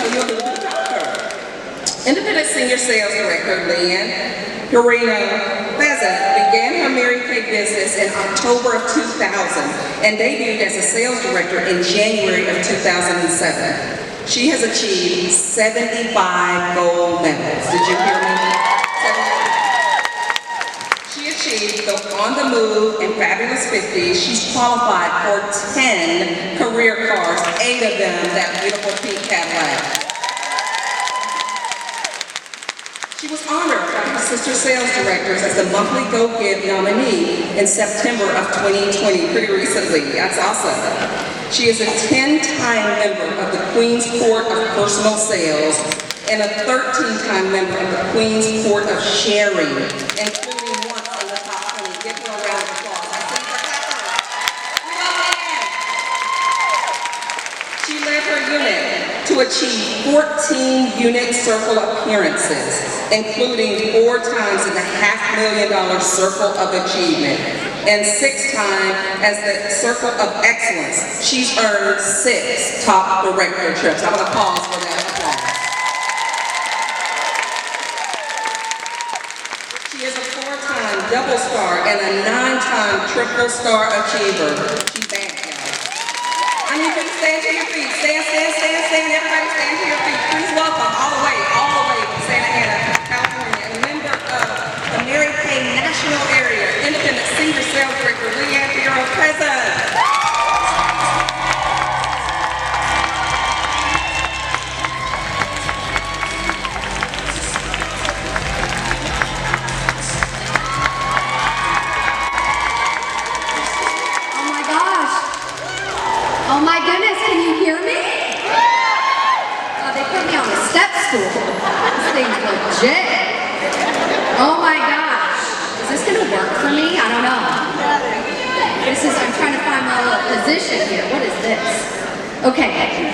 tell you a little bit about her. Independent Senior Sales Director Leanne Dorino Pheasant began her Mary Kay business in October of 2000 and debuted as a sales director in January of 2007. She has achieved 75 gold medals. Did you hear me? She achieved the On the Move and Fabulous 50. She's qualified for 10 career cars, 8 of them that beautiful pink Cadillac. She was honored by her sister sales directors as the monthly Go Give nominee in September of 2020, pretty recently. That's awesome. She is a 10-time member of the Queen's Court of Personal Sales and a 13-time member of the Queen's Court of Sharing, including once in the top 20. Give her a round of applause. I see her clap. We love Leanne. She led her unit to achieve 14 unit circle appearances, including 4 times in the $500,000 Circle of Achievement and 6 times as the Circle of Excellence. She's earned 6 top director trips. I'm going to pause for that applause. She is a 4-time double star and a 9-time triple star achiever. She's bad, guys. I need you to stand to your feet. Stand. Everybody stand to your feet. Please welcome all the way from Santa Ana, California, and a member of the Mary Kay National Area Independent Senior Sales Director, Leanne Dorino Pheasant. Oh my goodness, can you hear me? Oh, they put me on a step stool. This thing's legit. Oh my gosh. Is this gonna work for me? I don't know. I'm trying to find my little position here. What is this? Okay.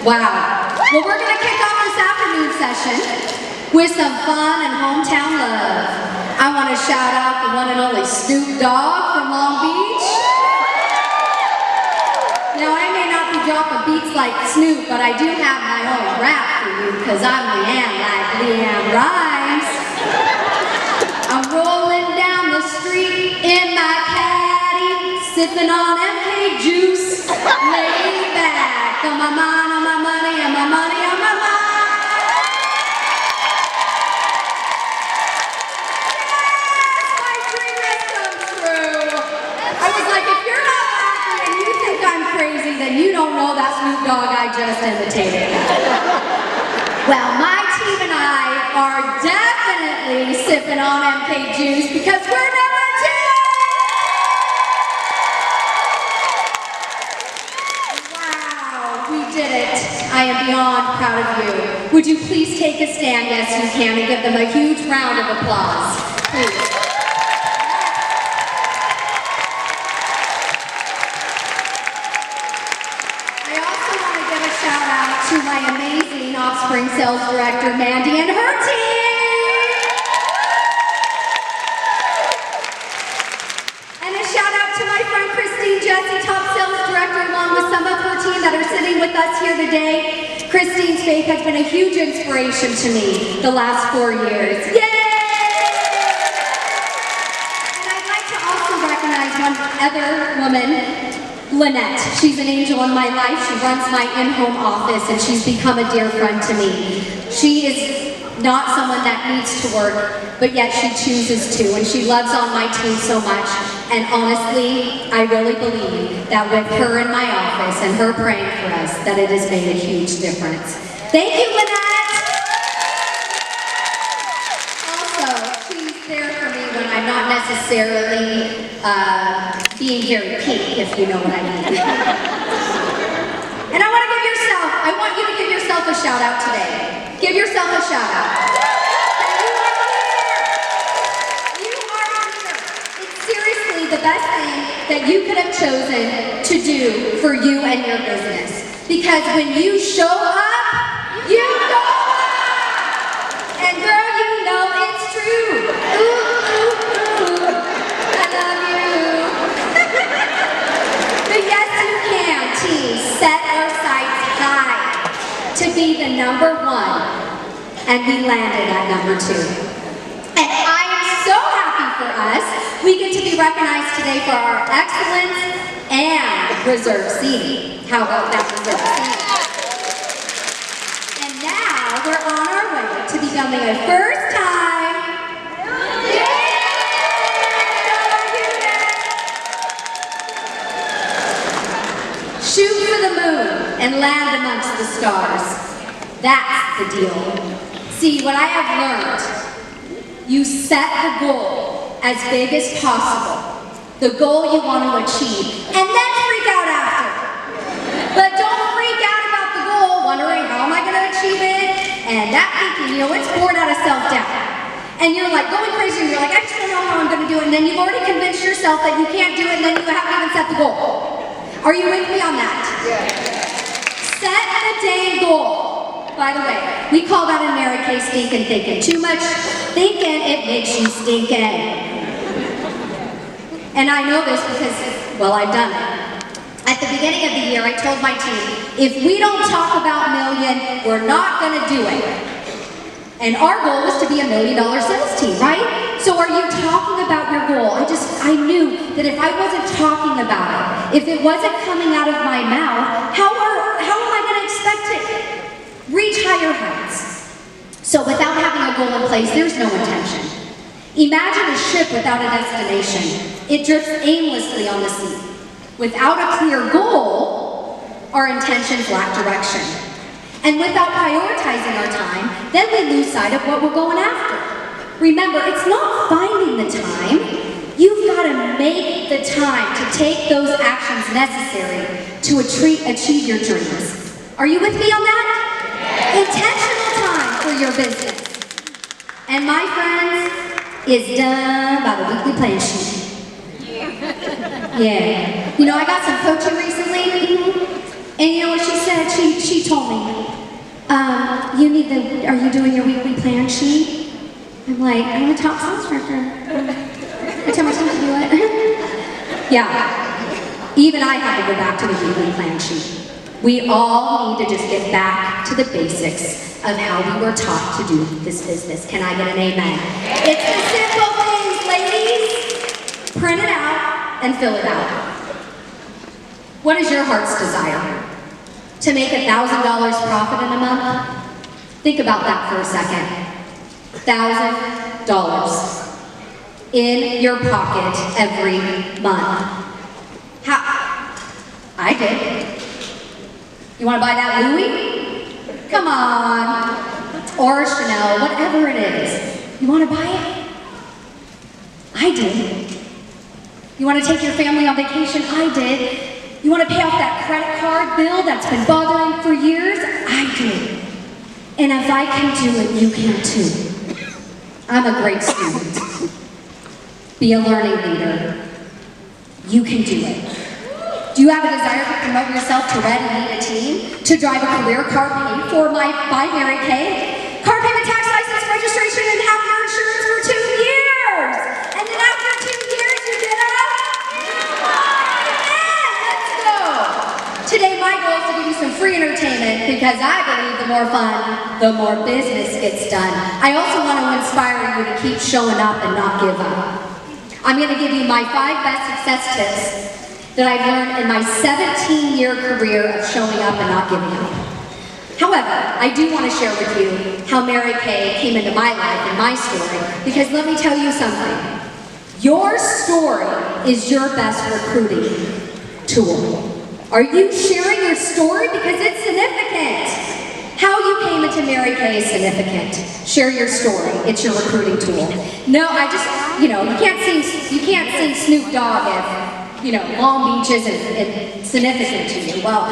Wow. Well, we're gonna kick off this afternoon session with some fun and hometown love. I wanna shout out the one and only Snoop Dogg from Long Beach. Now, I may not be dropping beats like Snoop, but I do have my own rap for you, because I'm Leanne, like Leanne Rhymes. I'm rolling down the street in my caddy, sipping on MK juice, laid back, on my mind, on my money, on my money, on my mind. Yes, my dream has come true. I was like, if you're not laughing and you think I'm crazy, then you don't know that Snoop Dogg I just imitated. Well, my team and I are definitely sipping on MK juice because we're number 2! Wow, we did it. I am beyond proud of you. Would you please take a stand, yes you can, and give them a huge round of applause, please. Shout out to my amazing Offspring sales director, Mandy, and her team. And a shout out to my friend Christine Jesse, top sales director, along with some of her team that are sitting with us here today. Christine's faith has been a huge inspiration to me the last 4 years. Yay! And I'd like to also recognize one other woman, Lynette. She's an angel in my life. She runs my in-home office and she's become a dear friend to me. She is not someone that needs to work, but yet she chooses to, and she loves on my team so much. And honestly, I really believe that with her in my office and her praying for us, that it has made a huge difference. Thank you, Lynette! Also, she's there for me when I'm not necessarily being very pink, if you know what I mean. And I want you to give yourself a shout out today. Give yourself a shout out. You are here. It's seriously the best thing that you could have chosen to do for you and your business. Because when you show up, you go up. And girl, you know it's true. Ooh, I love you. But yes, you can, team. Set our sights high. to be the #1, and we landed at #2. And I am so happy for us. We get to be recognized today for our excellence and reserve seating. How about that reserve seating? And now we're on our way to becoming a first-time shoot for the moon and land amongst the stars. That's the deal. See, what I have learned, you set the goal as big as possible, the goal you want to achieve, and then freak out after. But don't freak out about the goal, wondering how am I going to achieve it, and that thinking, it's born out of self-doubt. And you're like going crazy, and you're like, I just don't know how I'm going to do it, and then you've already convinced yourself that you can't do it, and then you haven't even set the goal. Are you with me on that? Yeah. Set the dang goal. By the way, we call that in Mary Kay stinking thinking. Too much thinking, it makes you stinking. And I know this because, well, I've done it. At the beginning of the year, I told my team, if we don't talk about million, we're not going to do it. And our goal was to be $1 million sales team, right? So are you talking about your goal? I knew that if I wasn't talking about it, if it wasn't coming out of my mouth, how am I going to expect to reach higher heights? So without having a goal in place, there's no intention. Imagine a ship without a destination. It drifts aimlessly on the sea. Without a clear goal, our intentions lack direction. And without prioritizing our time, then we lose sight of what we're going after. Remember, it's not finding the time. You've got to make the time to take those actions necessary to achieve your dreams. Are you with me on that? Intentional time for your business. And my friends, is done by the weekly plan sheet. Yeah. I got some coaching recently. And you know what she said? She told me, are you doing your weekly plan sheet? I'm like, I'm a top sales director. I tell myself to do it. Yeah. Even I had to go back to the weekly plan sheet. We all need to just get back to the basics of how we were taught to do this business. Can I get an amen? It's the simple things, ladies. Print it out and fill it out. What is your heart's desire? To make $1,000 profit in a month? Think about that for a second. $1,000 in your pocket every month. How? I did. You want to buy that Louis? Come on. Or Chanel, whatever it is. You want to buy it? I did. You want to take your family on vacation? I did. You want to pay off that credit card bill that's been bothering for years? I did. And if I can do it, you can too. I'm a great student. Be a learning leader. You can do it. Do you have a desire to promote yourself to Red and lead a team? To drive a career car paid for by Mary Kay? Car payment, tax license, registration, and half your insurance for 2 years! And then after 2 years, you get a let's go! Today, my goal is to give you some free entertainment because I believe the more fun, the more business gets done. I also want to inspire you to keep showing up and not give up. I'm going to give you my 5 best success tips that I've learned in my 17-year career of showing up and not giving up. However, I do want to share with you how Mary Kay came into my life and my story, because let me tell you something. Your story is your best recruiting tool. Are you sharing your story? Because it's significant. How you came into Mary Kay is significant. Share your story. It's your recruiting tool. No, you can't sing Snoop Dogg if, Long Beach isn't significant to you. Well,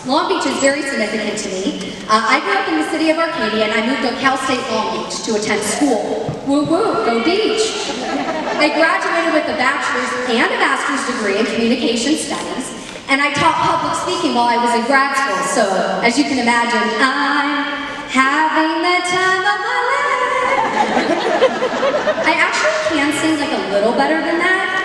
Long Beach is very significant to me. I grew up in the city of Arcadia, and I moved to Cal State Long Beach to attend school. Woo woo, go beach. I graduated with a bachelor's and a master's degree in communication studies, and I taught public speaking while I was in grad school. So, as you can imagine, I'm having the time of my life. I actually can sing like a little better than that.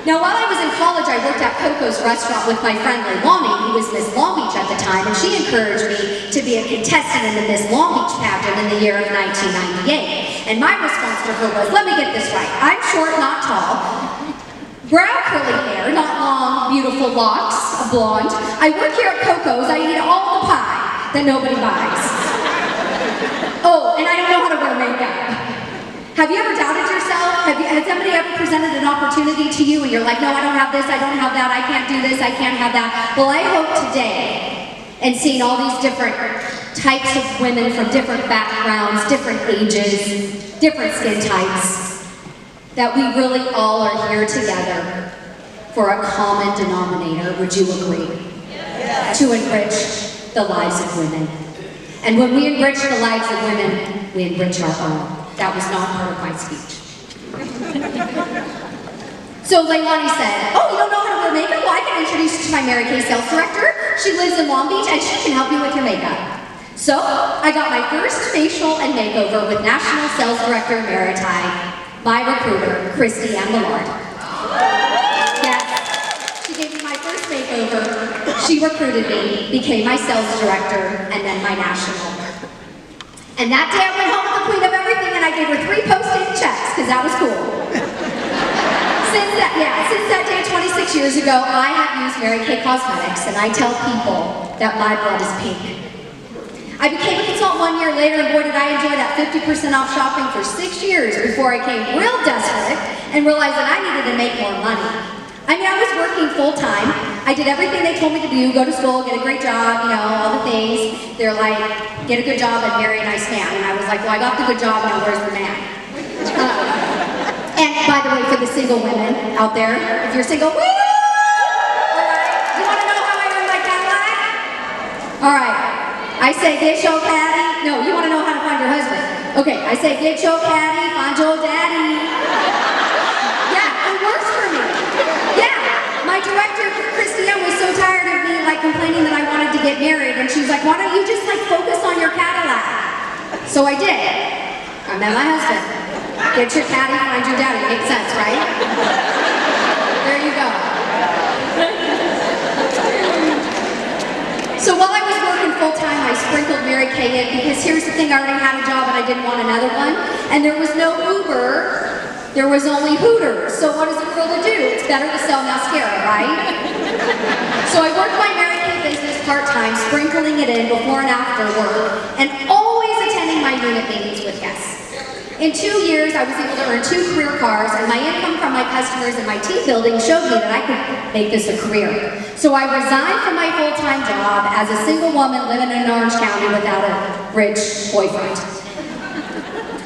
Now, while I was in college, I worked at Coco's restaurant with my friend Leilani, who was Miss Long Beach at the time, and she encouraged me to be a contestant in the Miss Long Beach pageant in the year of 1998. And my response to her was, let me get this right. I'm short, not tall. Brown curly hair, not long, beautiful locks, a blonde. I work here at Coco's. I eat all the pie that nobody buys. Oh, and I don't know how to wear makeup. Have you ever doubted yourself? Has somebody ever presented an opportunity to you and you're like, no, I don't have this, I don't have that, I can't do this, I can't have that. Well, I hope today, and seeing all these different types of women from different backgrounds, different ages, different skin types, that we really all are here together for a common denominator, would you agree? Yes. To enrich the lives of women. And when we enrich the lives of women, we enrich our own. That was not part of my speech. So Leilani said, oh, you don't know how to wear makeup? Well, I can introduce you to my Mary Kay sales director. She lives in Long Beach and she can help you with your makeup. So I got my first facial and makeover with National Sales Director Maritime, my recruiter, Christy Ann Millard. Yes, she gave me my first makeover. She recruited me, became my sales director, and then my national. And that day I went home with the queen of everything and I gave her 3 postage checks, because that was cool. Since that day 26 years ago, I have used Mary Kay Cosmetics, and I tell people that my blood is pink. I became a consultant 1 year later, and boy did I enjoy that 50% off shopping for 6 years before I came real desperate and realized that I needed to make more money. I mean, I was working full-time. I did everything they told me to do, go to school, get a great job, you know, all the things. They're like, get a good job and marry a nice man. And I was like, well, I got the good job, now where's the man? And by the way, for the single women out there, if you're single, woo! All right, you want to know how I earned my Cadillac? All right, I say, get your caddy. No, you want to know how to find your husband. Okay, I say, get your caddy, find your daddy. Yeah, it works for me. Yeah, my director, Christiane, was so tired of me like complaining that I wanted to get married, and she was like, why don't you just like focus on your Cadillac? So I did. I met my husband. Get your caddy, find your daddy. Makes sense, right? There you go. So while I was working full-time, I sprinkled Mary Kay in, because here's the thing, I already had a job and I didn't want another one, and there was no Uber, there was only Hooters. So what is a girl to do? It's better to sell mascara, right? So I worked my Mary Kay business part-time, sprinkling it in before and after work, and always attending my unit meetings with guests. In 2 years, I was able to earn 2 career cars, and my income from my customers and my team building showed me that I could make this a career. So I resigned from my full-time job as a single woman living in Orange County without a rich boyfriend.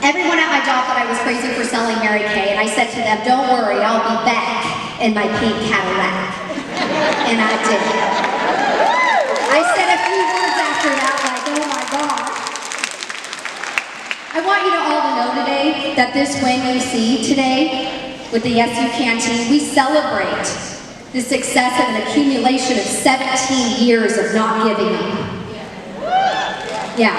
Everyone at my job thought I was crazy for selling Mary Kay, and I said to them, don't worry, I'll be back in my pink Cadillac. And I did. I said a few words after that, like, oh my gosh. I want you to all to know today that this win you see today with the Yes You Can team, we celebrate the success of an accumulation of 17 years of not giving up. Yeah.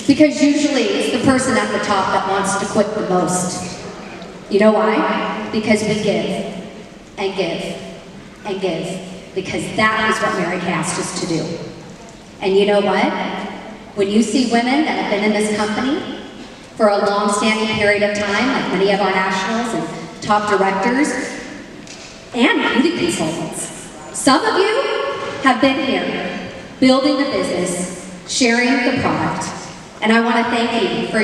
Because usually it's the person at the top that wants to quit the most. You know why? Because we give and give and give, because that is what Mary Kay asked us to do. And you know what? When you see women that have been in this company for a long-standing period of time, like many of our nationals and top directors and beauty consultants, some of you have been here building the business, sharing the product, and I want to thank you for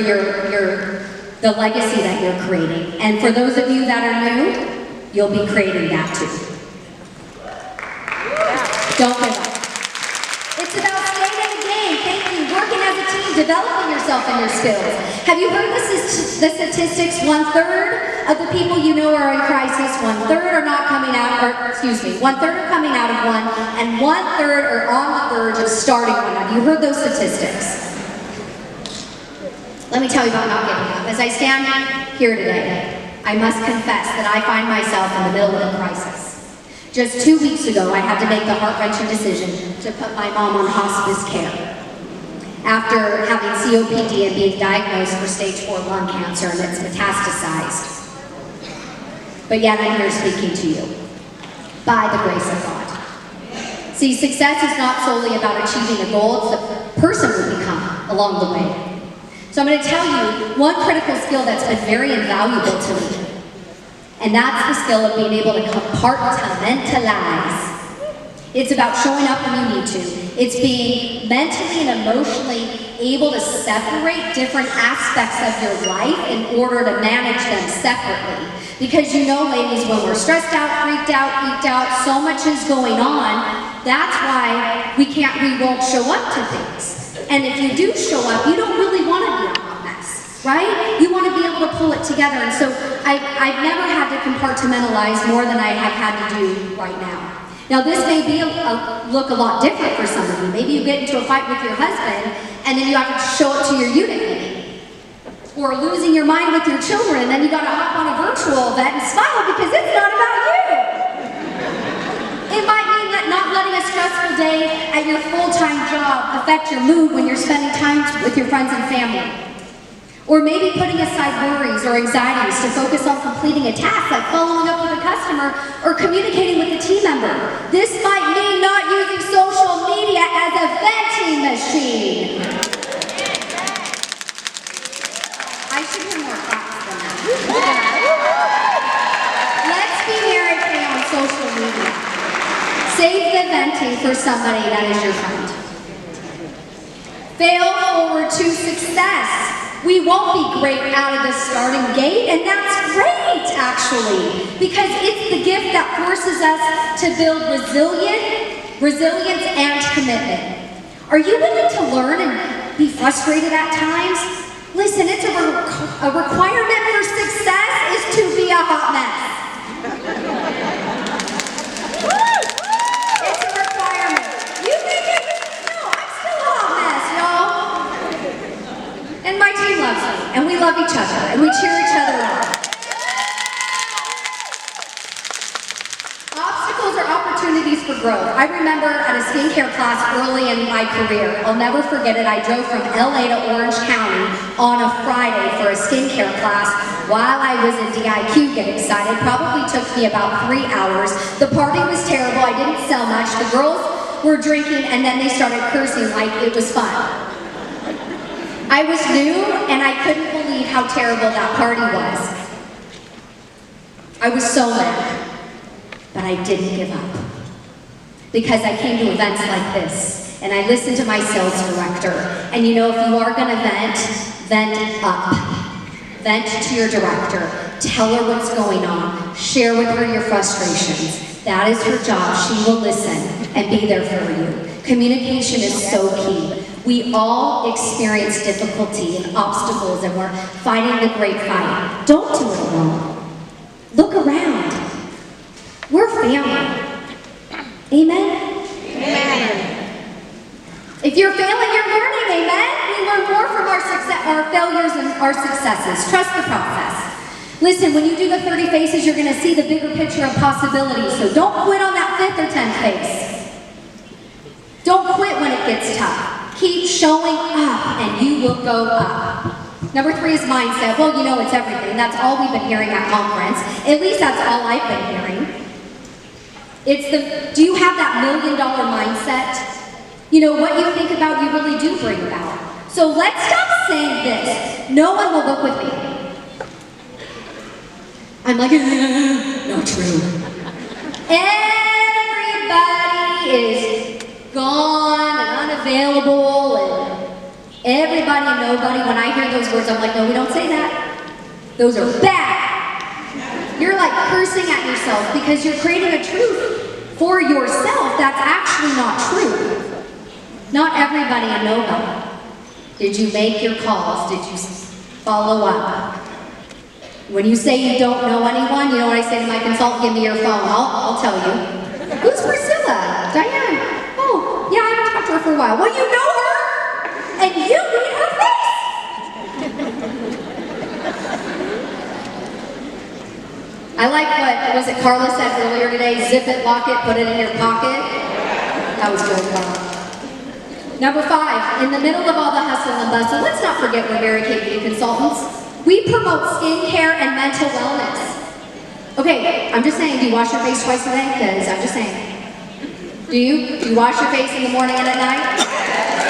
the legacy that you're creating. And for those of you that are new, you'll be creating that too. Don't give up. It's about staying in the game, thinking, working as a team, developing yourself and your skills. Have you heard the statistics? 1/3 of the people you know are in crisis, 1/3 are not coming out, or excuse me, 1/3 are coming out of one, and 1/3 are on the verge of starting one. Have you heard those statistics? Let me tell you about not giving up. As I stand here today, I must confess that I find myself in the middle of a crisis. Just 2 weeks ago, I had to make the heart-wrenching decision to put my mom on hospice care after having COPD and being diagnosed for stage 4 lung cancer, and it's metastasized. but yet I'm here speaking to you by the grace of God. See, success is not solely about achieving a goal, it's the person we become along the way. So I'm going to tell you one critical skill that's been very invaluable to me, and that's the skill of being able to compartmentalize. It's about showing up when you need to. It's being mentally and emotionally able to separate different aspects of your life in order to manage them separately. Because you know, ladies, when we're stressed out, freaked out, geeked out, so much is going on, that's why we won't show up to things. And if you do show up, you don't really want to be a hot mess, right? You want to be able to pull it together. And so I've never had to compartmentalize more than I have had to do right now. Now this may be look a lot different for some of you. Maybe you get into a fight with your husband and then you have to show it to your unit meeting. Or losing your mind with your children and then you gotta hop on a virtual event and smile because it's not about you. It might mean that not letting a stressful day at your full-time job affect your mood when you're spending time with your friends and family. Or maybe putting aside worries or anxieties to focus on completing a task like following up with a customer or communicating with a team member. This might mean not using social media as a venting machine. I should hear more claps than that. Let's be Mary Kay on social media. Save the venting for somebody that is your friend. Fail forward to success. We won't be great out of the starting gate, and that's great, actually, because it's the gift that forces us to build resilience and commitment. Are you willing to learn and be frustrated at times? Listen, it's a requirement for success is to be a hot mess. It's a requirement. You think it? No, I'm still a hot mess, y'all. And my team loves me, and we love each other, and we cheer each other on. Obstacles are opportunities for growth. I remember at a skincare class early in my career, I'll never forget it, I drove from LA to Orange County on a Friday for a skincare class while I was in DIQ getting excited. Probably took me about 3 hours. The party was terrible, I didn't sell much. The girls were drinking, and then they started cursing like it was fun. I was new, and I couldn't believe how terrible that party was. I was so mad, but I didn't give up. Because I came to events like this, and I listened to my sales director. And you know, if you are gonna vent up. Vent to your director. Tell her what's going on. Share with her your frustrations. That is her job. She will listen and be there for you. Communication is so key. We all experience difficulty and obstacles, and we're fighting the great fight. Don't do it alone. Look around. We're family. Amen? Amen. If you're failing, you're learning. Amen? We learn more from our failures and our successes. Trust the process. Listen, when you do the 30 faces, you're going to see the bigger picture of possibilities. So don't quit on that 5th or 10th face. Don't quit when it gets tough. Keep showing up and you will go up. Number 3 is mindset. Well, you know, it's everything. That's all we've been hearing at conference. At least that's all I've been hearing. Do you have that $1 million mindset? You know, what you think about, you really do bring about. So let's stop saying this. No one will book with me. I'm like, not true. Everybody is gone and unavailable and everybody and nobody. When I hear those words, I'm like, no, we don't say that. Those are bad. You're like cursing at yourself because you're creating a truth for yourself that's actually not true. Not everybody and nobody. Did you make your calls? Did you follow up? When you say you don't know anyone, you know what I say to my consultant? Give me your phone. I'll tell you. Who's Priscilla? Diane. Oh, yeah, I haven't talked to her for a while. Well, you know her, and you need her face. I like what was it Carla said earlier today? Zip it, lock it, put it in your pocket. That was good. Number 5, in the middle of all the hustle and bustle, let's not forget we're Mary Kay Beauty Consultants. We promote skincare and mental wellness. Okay, I'm just saying, do you wash your face twice a day? Because I'm just saying. Do you? Do you wash your face in the morning and at night?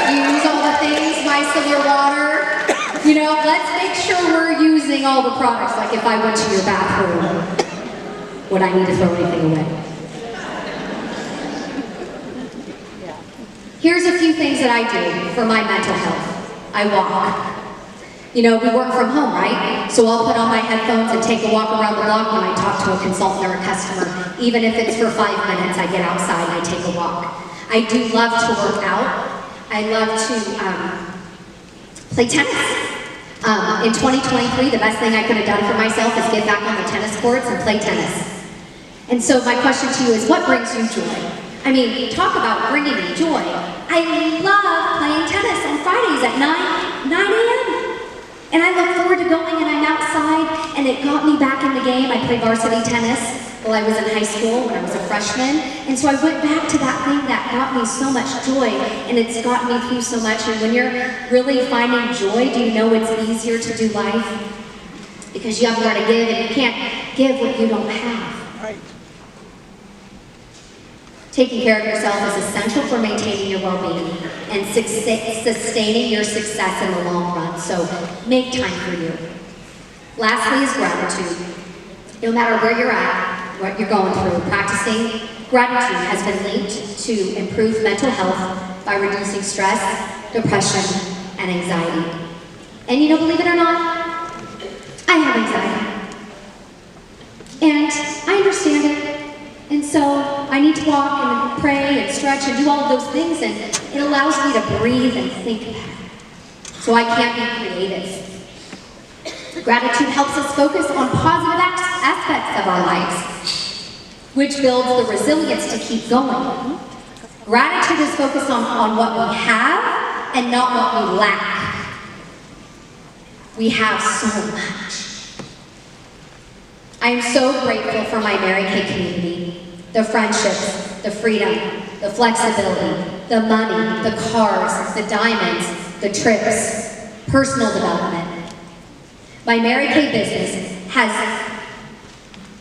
Do you use all the things, micellar water? You know, let's make sure we're using all the products. Like if I went to your bathroom, would I need to throw anything away? Here's a few things that I do for my mental health. I walk. You know, we work from home, right? So I'll put on my headphones and take a walk around the block when I talk to a consultant or a customer. Even if it's for 5 minutes, I get outside and I take a walk. I do love to work out. I love to play tennis. In 2023, the best thing I could have done for myself is get back on the tennis courts and play tennis. And so my question to you is, what brings you joy? I mean, talk about bringing me joy. I love playing tennis on Fridays at 9 a.m. And I look forward to going and I'm outside and it got me back in the game. I played varsity tennis while I was in high school, when I was a freshman. And so I went back to that thing that brought me so much joy and it's gotten me through so much. And when you're really finding joy, do you know it's easier to do life? Because you have more to give and you can't give what you don't have. Right. Taking care of yourself is essential for maintaining your well-being and sustaining your success in the long run. So make time for you. Lastly is gratitude. No matter where you're at, what you're going through, practicing gratitude has been linked to improved mental health by reducing stress, depression, and anxiety. And you know, believe it or not, I have anxiety. And I understand it. And so I need to walk and pray and stretch and do all of those things, and it allows me to breathe and think better. So I can't be creative. Gratitude helps us focus on positive aspects of our lives, which builds the resilience to keep going. Gratitude is focused on what we have and not what we lack. We have so much. I am so grateful for my Mary Kay community, the friendships, the freedom, the flexibility, the money, the cars, the diamonds, the trips, personal development. My Mary Kay business has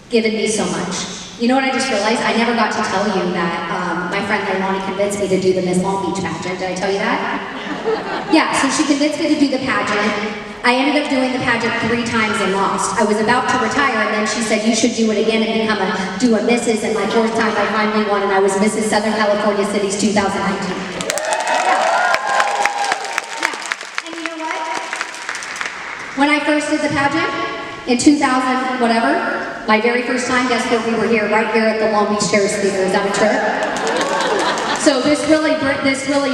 given me so much. You know what I just realized? I never got to tell you that my friend Leilani convinced me to do the Miss Long Beach pageant. Did I tell you that? Yeah, so she convinced me to do the pageant. I ended up doing the pageant 3 times and lost. I was about to retire, and then she said, you should do it again and do a Mrs. And my 4th time I finally won, and I was Mrs. Southern California Cities 2019. And you know what? When I first did the pageant, in 2000 whatever, my very first time, guess what, we were here, right here at the Long Beach Terrace Theater. Is that a trip? So this really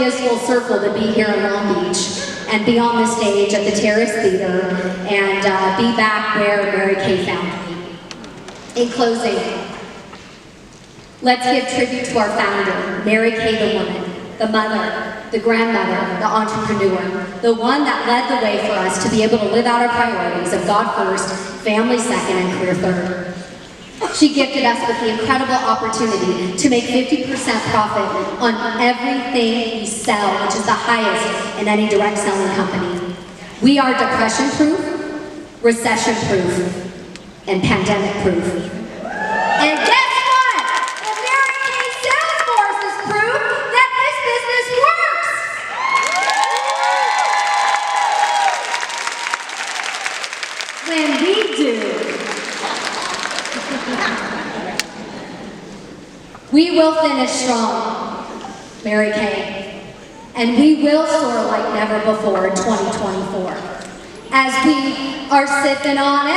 is full circle to be here in Long Beach and be on the stage at the Terrace Theater and be back where Mary Kay found me. In closing, let's give tribute to our founder, Mary Kay the woman, the mother, the grandmother, the entrepreneur, the one that led the way for us to be able to live out our priorities of God first, family second, and career third. She gifted us with the incredible opportunity to make 50% profit on everything we sell, which is the highest in any direct selling company. We are depression-proof, recession-proof, and pandemic-proof. And guess what? The Mary Kay sales force is proof that this business works. When we do, we will finish strong, Mary Kay, and we will soar like never before in 2024 as we are sipping on